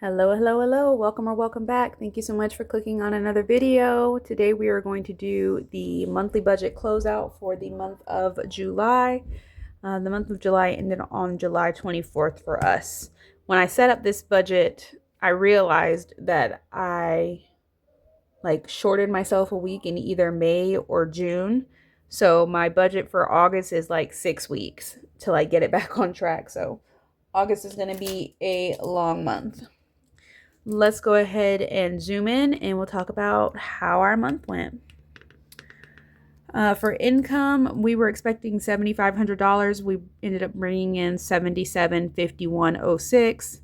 Hello, hello, hello. Welcome or welcome back. Thank you so much for clicking on another video. Today we are going to do the monthly budget closeout for the month of July. The month of July ended on July 24th for us. When I set up this budget, I realized that I shorted myself a week in either May or June. So my budget for August is like 6 weeks till I get it back on track. So August is going to be a long month. Let's go ahead and zoom in and we'll talk about how our month went. For income, we were expecting $7,500. We ended up bringing in $77.5106.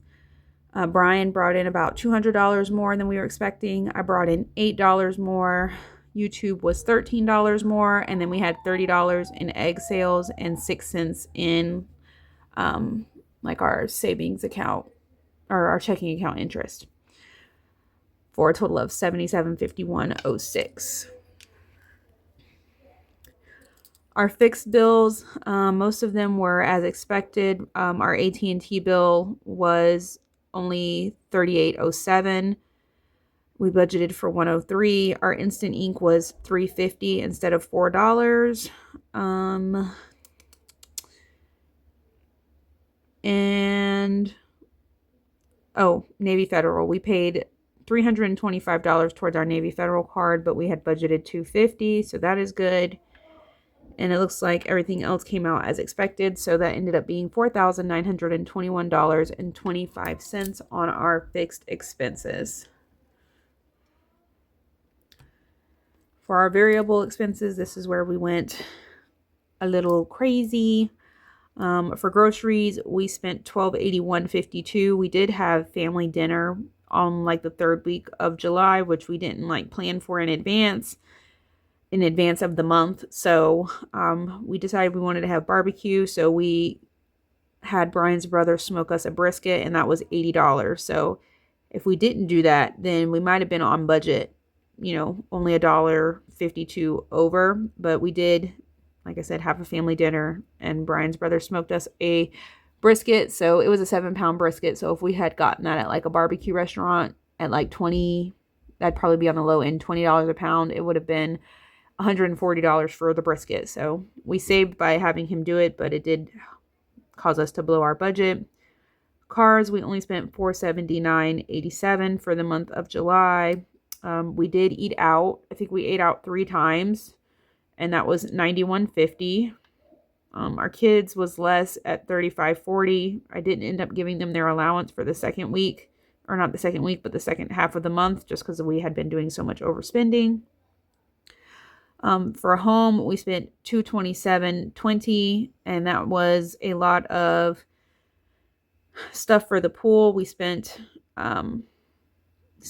Brian brought in about $200 more than we were expecting. I brought in $8 more. YouTube was $13 more, and then we had $30 in egg sales and 6 cents in our savings account or our checking account interest, for a total of $77.5106. Our fixed bills, most of them were as expected. Our AT&T bill was only $38.07. We budgeted for $103. Our instant ink was $3.50 instead of $4. Navy Federal. We paid $325 towards our Navy Federal card, but we had budgeted $250, so that is good. And it looks like everything else came out as expected, so that ended up being $4,921.25 on our fixed expenses. For our variable expenses, this is where we went a little crazy. For groceries, we spent $1281.52. We did have family dinner on the third week of July, which we didn't plan for in advance of the month. So we decided we wanted to have barbecue. So we had Brian's brother smoke us a brisket, and that was $80. So if we didn't do that, then we might have been on budget, only $1.52 over. But we did, like I said, have a family dinner, and Brian's brother smoked us a brisket. So it was a 7-pound brisket. So if we had gotten that at a barbecue restaurant at 20, that'd probably be on the low end, $20 a pound. It would have been $140 for the brisket. So we saved by having him do it, but it did cause us to blow our budget. Cars, we only spent $479.87 for the month of July. We did eat out. I think we ate out 3 times, and that was $91.50. Our kids was less at $35.40. I didn't end up giving them their allowance for the second week, or not the second week, but the second half of the month, just because we had been doing so much overspending. For a home, we spent $227.20, and that was a lot of stuff for the pool. We spent some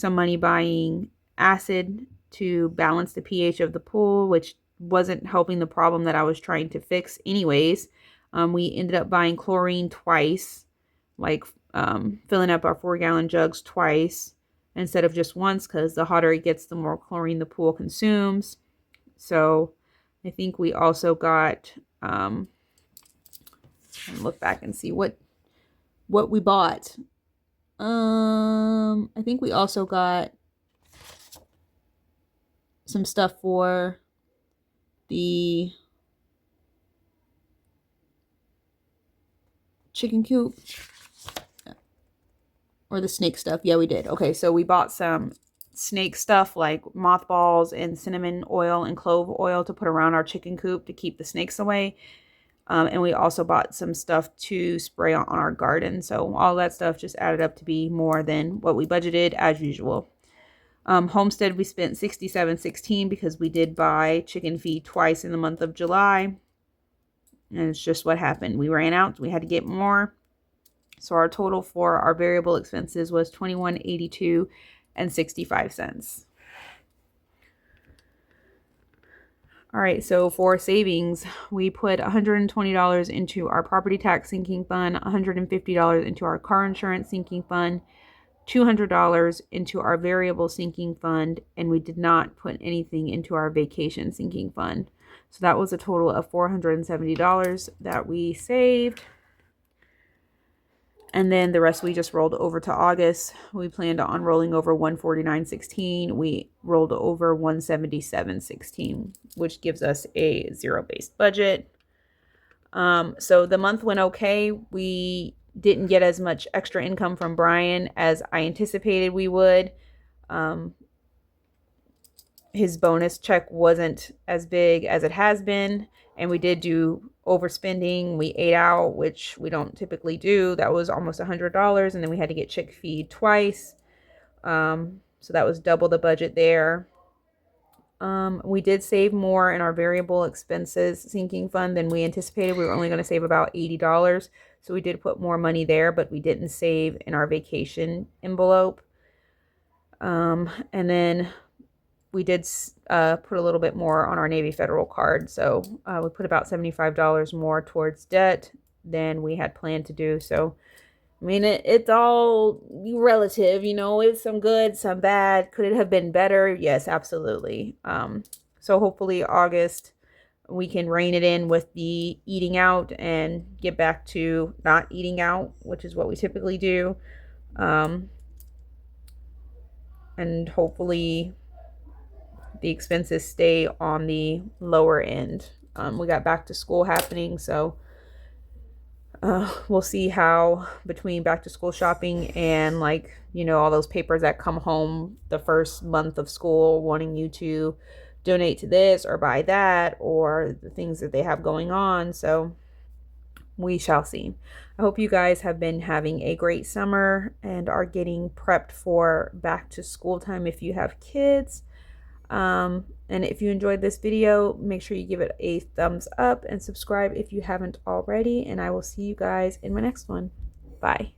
money buying acid to balance the pH of the pool, which wasn't helping the problem that I was trying to fix anyways. We ended up buying chlorine twice, filling up our 4-gallon jugs twice instead of just once, because the hotter it gets, the more chlorine the pool consumes. So I think we also got, look back and see what we bought. I think we also got some stuff for the chicken coop, or the snake stuff. Yeah, we did. Okay, so we bought some snake stuff like mothballs and cinnamon oil and clove oil to put around our chicken coop to keep the snakes away. And we also bought some stuff to spray on our garden. So all that stuff just added up to be more than what we budgeted as usual. Homestead, we spent $67.16 because we did buy chicken feed twice in the month of July. And it's just what happened. We ran out. We had to get more. So our total for our variable expenses was $21.82.65. All right, so for savings, we put $120 into our property tax sinking fund, $150 into our car insurance sinking fund, $200 into our variable sinking fund, and we did not put anything into our vacation sinking fund. So that was a total of $470 that we saved. And then the rest we just rolled over to August. We planned on rolling over 149.16. We rolled over 177.16, which gives us a zero-based budget. So the month went okay. We didn't get as much extra income from Brian as I anticipated we would. His bonus check wasn't as big as it has been, and we did do overspending. We ate out, which we don't typically do. That was almost $100, and then we had to get chick feed twice. So that was double the budget there. We did save more in our variable expenses sinking fund than we anticipated. We were only going to save about $80. So we did put more money there, but we didn't save in our vacation envelope. And then we did put a little bit more on our Navy Federal card. So we put about $75 more towards debt than we had planned to do. So, I mean, it's all relative, you know, it's some good, some bad. Could it have been better? Yes, absolutely. So hopefully August, we can rein it in with the eating out and get back to not eating out, which is what we typically do. And hopefully the expenses stay on the lower end. We got back to school happening, so we'll see how between back to school shopping and, like, you know, all those papers that come home the first month of school wanting you to donate to this or buy that, or the things that they have going on. So we shall see. I hope you guys have been having a great summer and are getting prepped for back to school time if you have kids. And if you enjoyed this video, make sure you give it a thumbs up and subscribe if you haven't already. And I will see you guys in my next one. Bye.